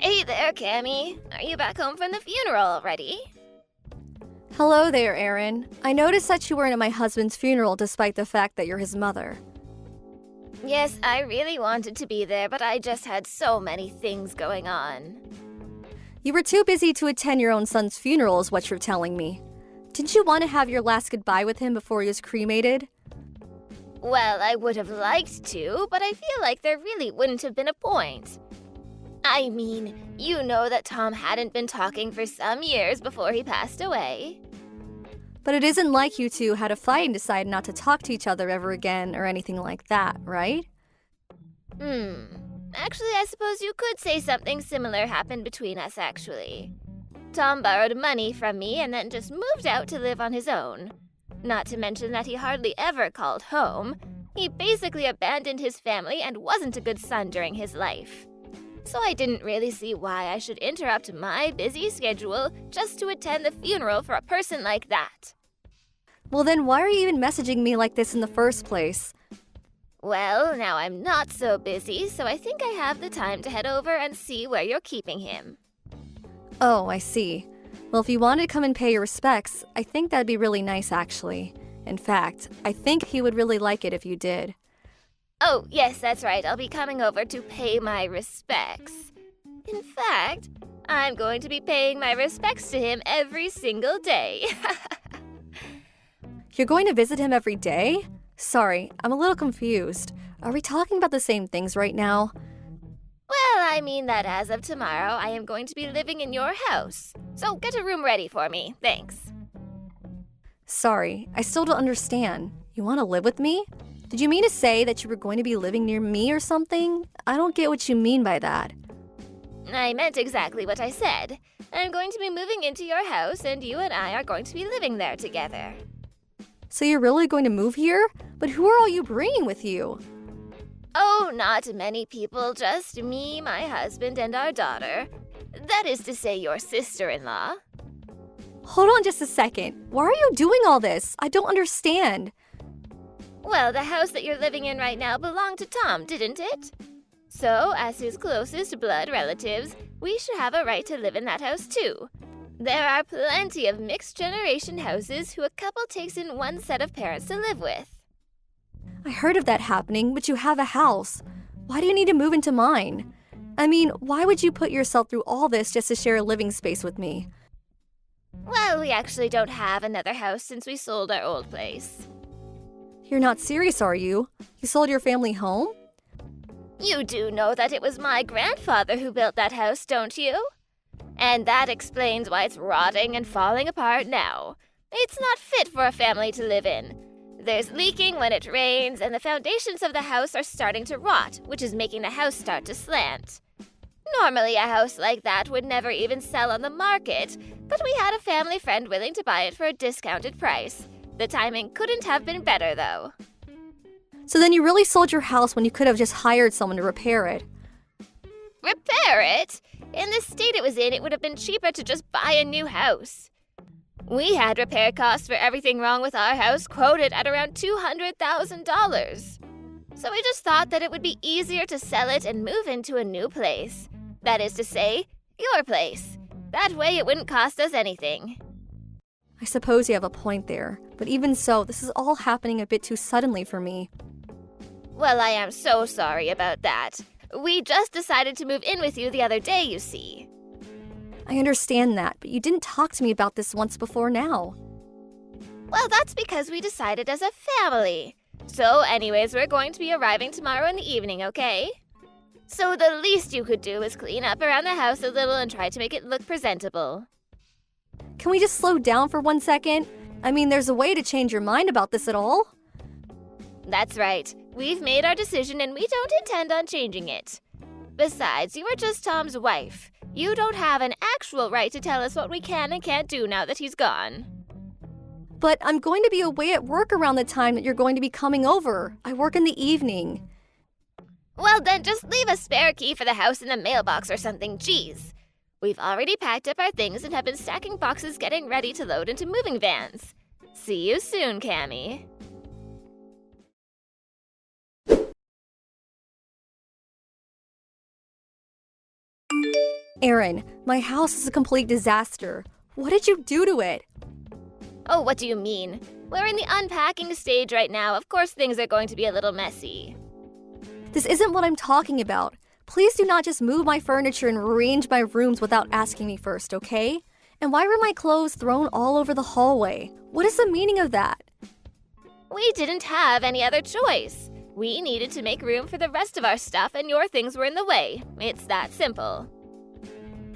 Hey there, Cammy. Are you back home from the funeral already? Hello there, Aaron. I noticed that you weren't at my husband's funeral despite the fact that you're his mother. Yes, I really wanted to be there, but I just had so many things going on. You were too busy to attend your own son's funeral is what you're telling me. Didn't you want to have your last goodbye with him before he was cremated? Well, I would have liked to, but I feel like there really wouldn't have been a point. I mean, you know that Tom hadn't been talking for some years before he passed away. But it isn't like you two had a fight and decided not to talk to each other ever again or anything like that, right? Actually, I suppose you could say something similar happened between us, actually. Tom borrowed money from me and then just moved out to live on his own. Not to mention that he hardly ever called home. He basically abandoned his family and wasn't a good son during his life. So I didn't really see why I should interrupt my busy schedule just to attend the funeral for a person like that. Well then, why are you even messaging me like this in the first place? Well, now I'm not so busy, so I think I have the time to head over and see where you're keeping him. Oh, I see. Well, if you wanted to come and pay your respects, I think that'd be really nice, actually. In fact, I think he would really like it if you did. Oh, yes, that's right. I'll be coming over to pay my respects. In fact, I'm going to be paying my respects to him every single day. You're going to visit him every day? Sorry, I'm a little confused. Are we talking about the same things right now? Well, I mean that as of tomorrow, I am going to be living in your house. So get a room ready for me. Thanks. Sorry, I still don't understand. You want to live with me? Did you mean to say that you were going to be living near me or something? I don't get what you mean by that. I meant exactly what I said. I'm going to be moving into your house, and you and I are going to be living there together. So you're really going to move here? But who are all you bringing with you? Oh, not many people, just me, my husband, and our daughter. That is to say, your sister-in-law. Hold on just a second. Why are you doing all this? I don't understand. Well, the house that you're living in right now belonged to Tom, didn't it? So, as his closest blood relatives, we should have a right to live in that house too. There are plenty of mixed-generation houses who a couple takes in one set of parents to live with. I heard of that happening, but you have a house. Why do you need to move into mine? I mean, why would you put yourself through all this just to share a living space with me? Well, we actually don't have another house since we sold our old place. You're not serious, are you? You sold your family home? You do know that it was my grandfather who built that house, don't you? And that explains why it's rotting and falling apart now. It's not fit for a family to live in. There's leaking when it rains, and the foundations of the house are starting to rot, which is making the house start to slant. Normally, a house like that would never even sell on the market, but we had a family friend willing to buy it for a discounted price. The timing couldn't have been better, though. So then you really sold your house when you could have just hired someone to repair it. Repair it? In the state it was in, it would have been cheaper to just buy a new house. We had repair costs for everything wrong with our house quoted at around $200,000. So we just thought that it would be easier to sell it and move into a new place. That is to say, your place. That way it wouldn't cost us anything. I suppose you have a point there, but even so, this is all happening a bit too suddenly for me. Well, I am so sorry about that. We just decided to move in with you the other day, you see. I understand that, but you didn't talk to me about this once before now. Well, that's because we decided as a family. So anyways, we're going to be arriving tomorrow in the evening, okay? So the least you could do is clean up around the house a little and try to make it look presentable. Can we just slow down for 1 second? I mean, there's a way to change your mind about this at all? That's right. We've made our decision and we don't intend on changing it. Besides, you are just Tom's wife. You don't have an actual right to tell us what we can and can't do now that he's gone. But I'm going to be away at work around the time that you're going to be coming over. I work in the evening. Well, then just leave a spare key for the house in the mailbox or something, jeez. We've already packed up our things and have been stacking boxes getting ready to load into moving vans. See you soon, Cammy. Erin, my house is a complete disaster. What did you do to it? Oh, what do you mean? We're in the unpacking stage right now. Of course things are going to be a little messy. This isn't what I'm talking about. Please do not just move my furniture and rearrange my rooms without asking me first, okay? And why were my clothes thrown all over the hallway? What is the meaning of that? We didn't have any other choice. We needed to make room for the rest of our stuff, and your things were in the way. It's that simple.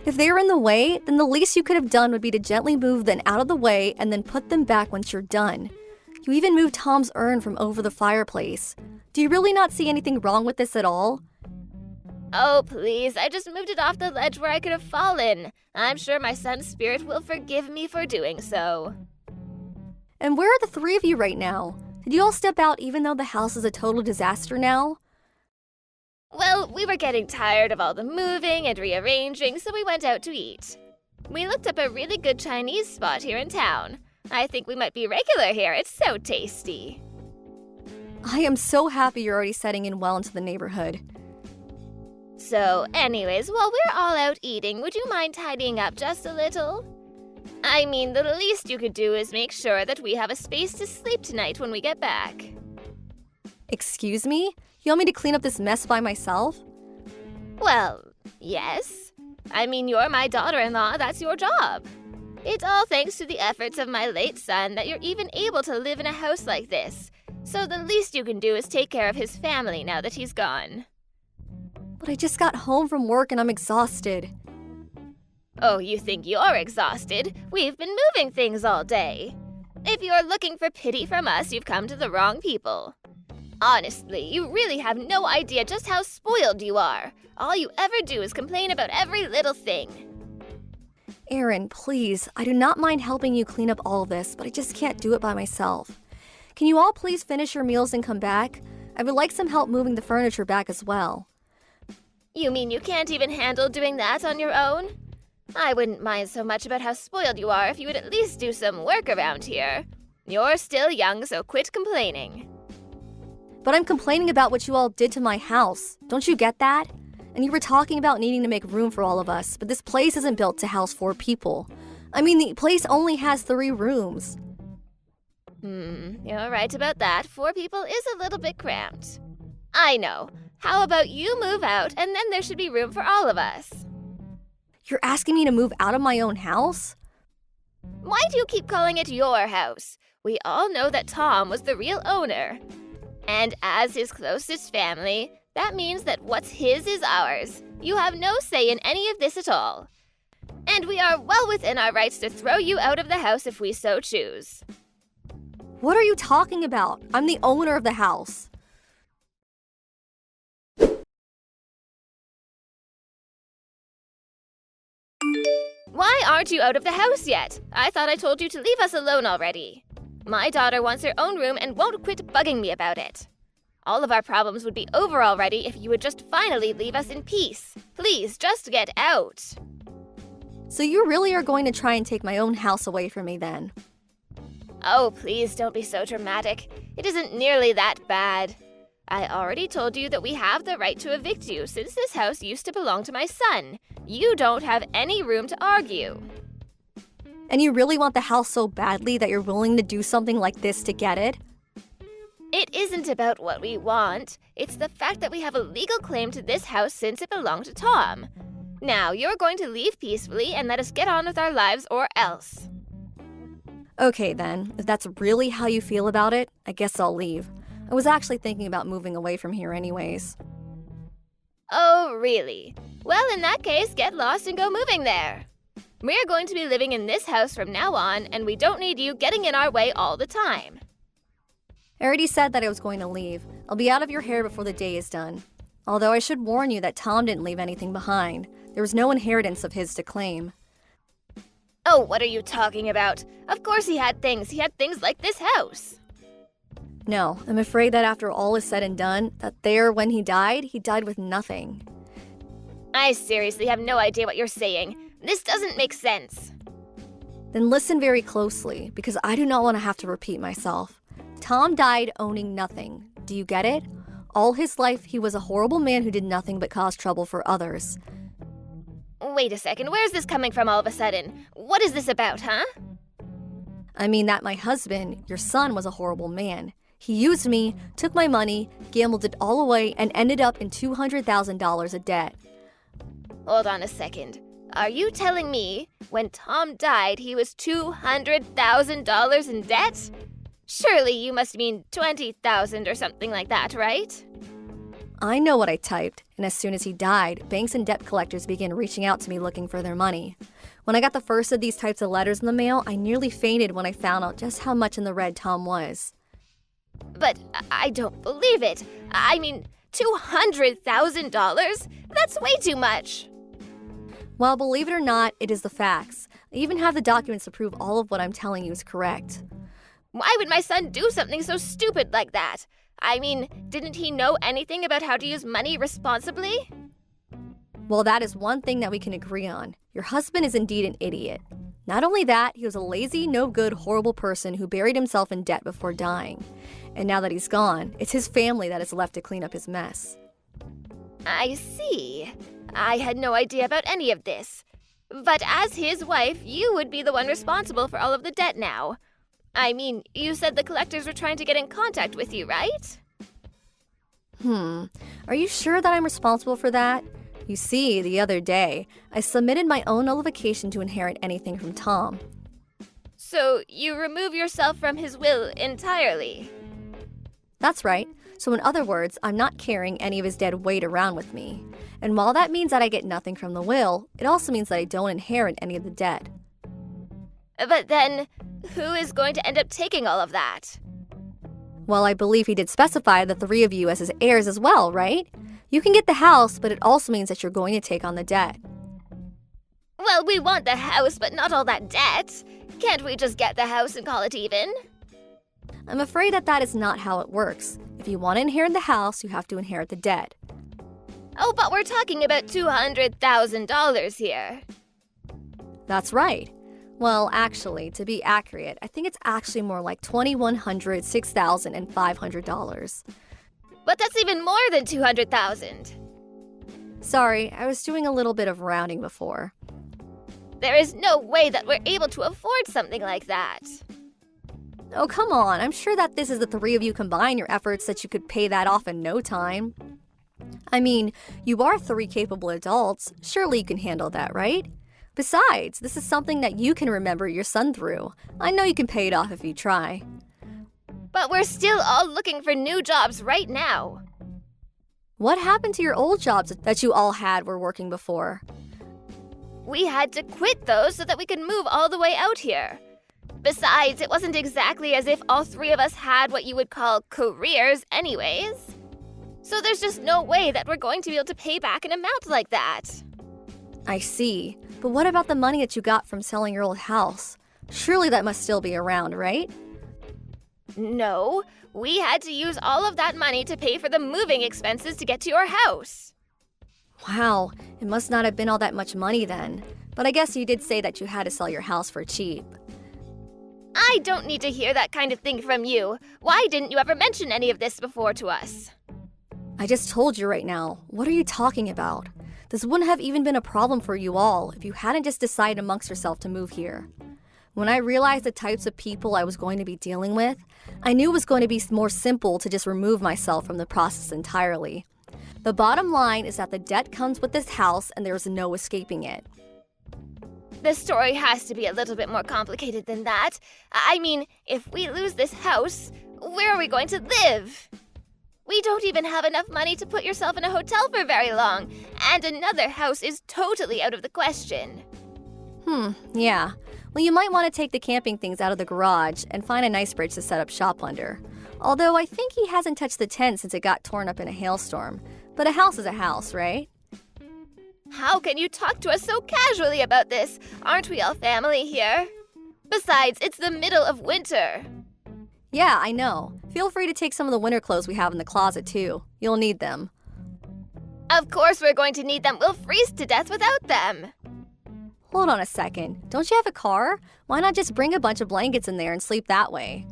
If they were in the way, then the least you could have done would be to gently move them out of the way and then put them back once you're done. You even moved Tom's urn from over the fireplace. Do you really not see anything wrong with this at all? Oh, please, I just moved it off the ledge where I could have fallen. I'm sure my son's spirit will forgive me for doing so. And where are the three of you right now? Did you all step out even though the house is a total disaster now? Well, we were getting tired of all the moving and rearranging, so we went out to eat. We looked up a really good Chinese spot here in town. I think we might be regular here. It's so tasty. I am so happy you're already setting in well into the neighborhood. So, anyways, while we're all out eating, would you mind tidying up just a little? I mean, the least you could do is make sure that we have a space to sleep tonight when we get back. Excuse me? You want me to clean up this mess by myself? Well, yes. I mean, you're my daughter-in-law, that's your job. It's all thanks to the efforts of my late son that you're even able to live in a house like this. So the least you can do is take care of his family now that he's gone. But I just got home from work and I'm exhausted. Oh, you think you're exhausted? We've been moving things all day. If you're looking for pity from us, you've come to the wrong people. Honestly, you really have no idea just how spoiled you are. All you ever do is complain about every little thing. Erin, please, I do not mind helping you clean up all of this, but I just can't do it by myself. Can you all please finish your meals and come back? I would like some help moving the furniture back as well. You mean you can't even handle doing that on your own? I wouldn't mind so much about how spoiled you are if you would at least do some work around here. You're still young, so quit complaining. But I'm complaining about what you all did to my house. Don't you get that? And you were talking about needing to make room for all of us, but this place isn't built to house 4 people. I mean, the place only has 3 rooms. You're right about that. 4 people is a little bit cramped. I know. How about you move out, and then there should be room for all of us? You're asking me to move out of my own house? Why do you keep calling it your house? We all know that Tom was the real owner. And as his closest family, that means that what's his is ours. You have no say in any of this at all. And we are well within our rights to throw you out of the house if we so choose. What are you talking about? I'm the owner of the house. Why aren't you out of the house yet? I thought I told you to leave us alone already. My daughter wants her own room and won't quit bugging me about it. All of our problems would be over already if you would just finally leave us in peace. Please, just get out. So you really are going to try and take my own house away from me then? Oh, please don't be so dramatic. It isn't nearly that bad. I already told you that we have the right to evict you since this house used to belong to my son. You don't have any room to argue. And you really want the house so badly that you're willing to do something like this to get it? It isn't about what we want. It's the fact that we have a legal claim to this house since it belonged to Tom. Now, you're going to leave peacefully and let us get on with our lives or else. Okay then, if that's really how you feel about it, I guess I'll leave. I was actually thinking about moving away from here anyways. Oh, really? Well, in that case, get lost and go moving there. We're going to be living in this house from now on, and we don't need you getting in our way all the time. I already said that I was going to leave. I'll be out of your hair before the day is done. Although I should warn you that Tom didn't leave anything behind. There was no inheritance of his to claim. Oh, what are you talking about? Of course he had things. He had things like this house. No, I'm afraid that after all is said and done, when he died with nothing. I seriously have no idea what you're saying. This doesn't make sense. Then listen very closely, because I do not want to have to repeat myself. Tom died owning nothing. Do you get it? All his life, he was a horrible man who did nothing but cause trouble for others. Wait a second, where's this coming from all of a sudden? What is this about, huh? I mean that my husband, your son, was a horrible man. He used me, took my money, gambled it all away, and ended up in $200,000 of debt. Hold on a second. Are you telling me when Tom died he was $200,000 in debt? Surely you must mean 20,000 or something like that, right? I know what I typed, and as soon as he died, banks and debt collectors began reaching out to me looking for their money. When I got the first of these types of letters in the mail, I nearly fainted when I found out just how much in the red Tom was. But I don't believe it. I mean, $200,000? That's way too much. Well, believe it or not, it is the facts. I even have the documents to prove all of what I'm telling you is correct. Why would my son do something so stupid like that? I mean, didn't he know anything about how to use money responsibly? Well, that is one thing that we can agree on. Your husband is indeed an idiot. Not only that, he was a lazy, no-good, horrible person who buried himself in debt before dying. And now that he's gone, it's his family that is left to clean up his mess. I see. I had no idea about any of this. But as his wife, you would be the one responsible for all of the debt now. I mean, you said the collectors were trying to get in contact with you, right? Are you sure that I'm responsible for that? You see, the other day, I submitted my own nullification to inherit anything from Tom. So you remove yourself from his will entirely? That's right. So in other words, I'm not carrying any of his dead weight around with me. And while that means that I get nothing from the will, it also means that I don't inherit any of the debt. But then, who is going to end up taking all of that? Well, I believe he did specify the three of you as his heirs as well, right? You can get the house, but it also means that you're going to take on the debt. Well, we want the house, but not all that debt. Can't we just get the house and call it even? I'm afraid that is not how it works. If you want to inherit the house, you have to inherit the debt. Oh, but we're talking about $200,000 here. That's right. Well, actually, to be accurate, I think it's actually more like $2,100, $6,000, and $500. But that's even more than $200,000. Sorry, I was doing a little bit of rounding before. There is no way that we're able to afford something like that. Oh, come on. I'm sure that this is the three of you combine your efforts that you could pay that off in no time. I mean, you are three capable adults. Surely you can handle that, right? Besides, this is something that you can remember your son through. I know you can pay it off if you try. But we're still all looking for new jobs right now. What happened to your old jobs that you all had were working before? We had to quit those so that we could move all the way out here. Besides, it wasn't exactly as if all three of us had what you would call careers anyways. So there's just no way that we're going to be able to pay back an amount like that. I see. But what about the money that you got from selling your old house? Surely that must still be around, right? No, we had to use all of that money to pay for the moving expenses to get to your house. Wow, it must not have been all that much money then. But I guess you did say that you had to sell your house for cheap. I don't need to hear that kind of thing from you. Why didn't you ever mention any of this before to us? I just told you right now. What are you talking about? This wouldn't have even been a problem for you all if you hadn't just decided amongst yourself to move here. When I realized the types of people I was going to be dealing with, I knew it was going to be more simple to just remove myself from the process entirely. The bottom line is that the debt comes with this house and there's no escaping it. The story has to be a little bit more complicated than that. I mean, if we lose this house, where are we going to live? We don't even have enough money to put yourself in a hotel for very long, and another house is totally out of the question. Yeah. Well, you might want to take the camping things out of the garage and find a nice bridge to set up shop under. Although I think he hasn't touched the tent since it got torn up in a hailstorm. But a house is a house, right? How can you talk to us so casually about this? Aren't we all family here? Besides, it's the middle of winter. Yeah, I know. Feel free to take some of the winter clothes we have in the closet, too. You'll need them. Of course we're going to need them. We'll freeze to death without them. Hold on a second. Don't you have a car? Why not just bring a bunch of blankets in there and sleep that way?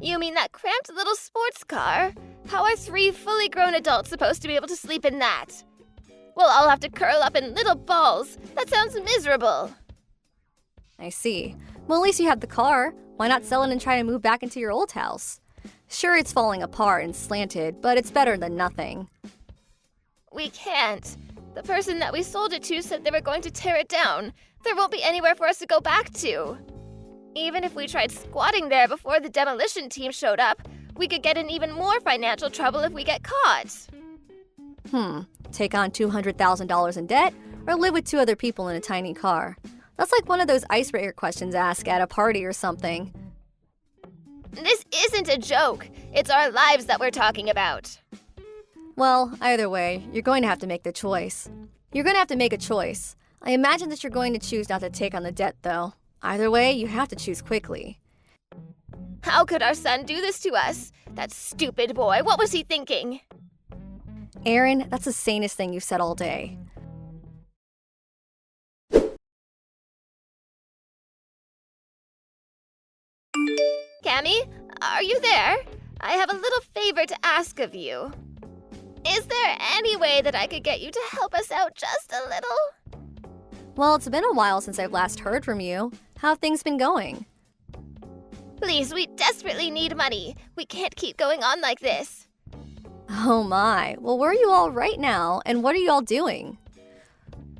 You mean that cramped little sports car? How are three fully grown adults supposed to be able to sleep in that? We'll all have to curl up in little balls. That sounds miserable. I see. Well, at least you have the car. Why not sell it and try to move back into your old house? Sure, it's falling apart and slanted, but it's better than nothing. We can't. The person that we sold it to said they were going to tear it down. There won't be anywhere for us to go back to. Even if we tried squatting there before the demolition team showed up, we could get in even more financial trouble if we get caught. Take on $200,000 in debt or live with two other people in a tiny car? That's like one of those icebreaker questions asked at a party or something. This isn't a joke. It's our lives that we're talking about. Well, either way, you're going to have to make the choice. You're going to have to make a choice. I imagine that you're going to choose not to take on the debt, though. Either way, you have to choose quickly. How could our son do this to us? That stupid boy, what was he thinking? Aaron, that's the sanest thing you've said all day. Cammy, are you there? I have a little favor to ask of you. Is there any way that I could get you to help us out just a little? Well, it's been a while since I've last heard from you. How have things been going? Please, we desperately need money. We can't keep going on like this. Oh my. Well, where are you all right now, and what are you all doing?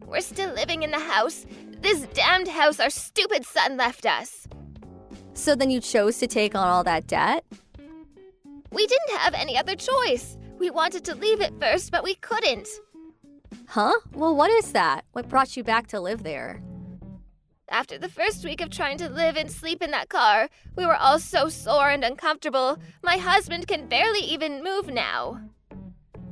We're still living in the house. This damned house our stupid son left us. So then you chose to take on all that debt? We didn't have any other choice. We wanted to leave it first, but we couldn't. Huh? Well, what is that? What brought you back to live there? After the first week of trying to live and sleep in that car, we were all so sore and uncomfortable. My husband can barely even move now.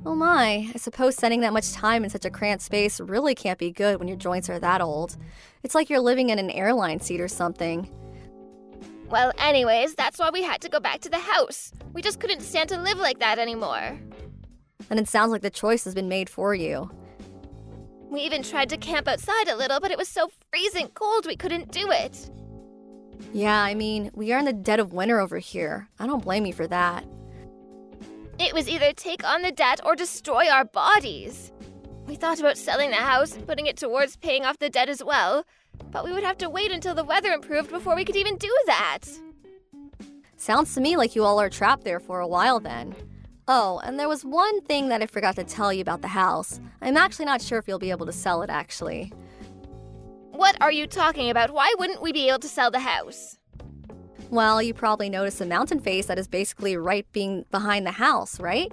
Oh my, I suppose spending that much time in such a cramped space really can't be good when your joints are that old. It's like you're living in an airline seat or something. Well, anyways, that's why we had to go back to the house. We just couldn't stand to live like that anymore. And it sounds like the choice has been made for you. We even tried to camp outside a little, but it was so freezing cold we couldn't do it. Yeah, I mean, we are in the dead of winter over here. I don't blame you for that. It was either take on the debt or destroy our bodies. We thought about selling the house and putting it towards paying off the debt as well, but we would have to wait until the weather improved before we could even do that. Sounds to me like you all are trapped there for a while then. Oh, and there was one thing that I forgot to tell you about the house. I'm actually not sure if you'll be able to sell it, actually. What are you talking about? Why wouldn't we be able to sell the house? Well, you probably noticed the mountain face that is basically right being behind the house, right?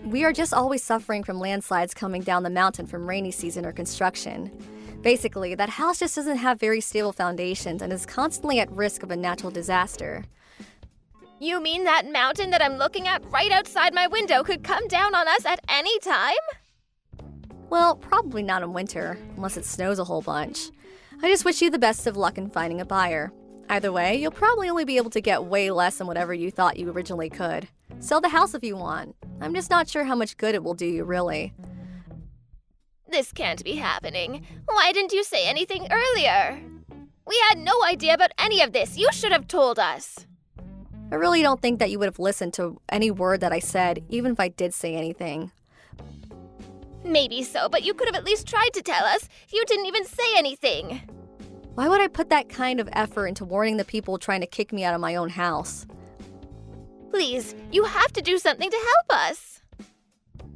We are just always suffering from landslides coming down the mountain from rainy season or construction. Basically, that house just doesn't have very stable foundations and is constantly at risk of a natural disaster. You mean that mountain that I'm looking at right outside my window could come down on us at any time? Well, probably not in winter, unless it snows a whole bunch. I just wish you the best of luck in finding a buyer. Either way, you'll probably only be able to get way less than whatever you thought you originally could. Sell the house if you want. I'm just not sure how much good it will do you, really. This can't be happening. Why didn't you say anything earlier? We had no idea about any of this. You should have told us. I really don't think that you would have listened to any word that I said, even if I did say anything. Maybe so, but you could have at least tried to tell us. You didn't even say anything. Why would I put that kind of effort into warning the people trying to kick me out of my own house? Please, you have to do something to help us.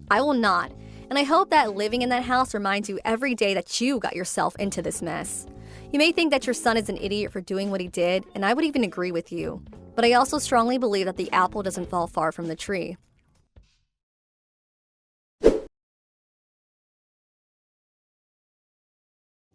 I will not, and I hope that living in that house reminds you every day that you got yourself into this mess. You may think that your son is an idiot for doing what he did, and I would even agree with you. But I also strongly believe that the apple doesn't fall far from the tree.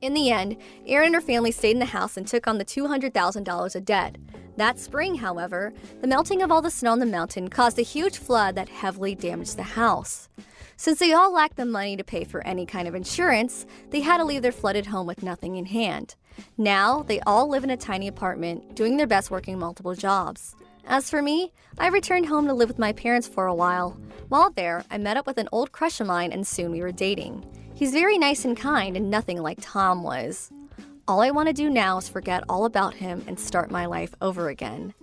In the end, Erin and her family stayed in the house and took on the $200,000 of debt. That spring, however, the melting of all the snow on the mountain caused a huge flood that heavily damaged the house. Since they all lacked the money to pay for any kind of insurance, they had to leave their flooded home with nothing in hand. Now, they all live in a tiny apartment, doing their best working multiple jobs. As for me, I returned home to live with my parents for a while. While there, I met up with an old crush of mine and soon we were dating. He's very nice and kind and nothing like Tom was. All I want to do now is forget all about him and start my life over again.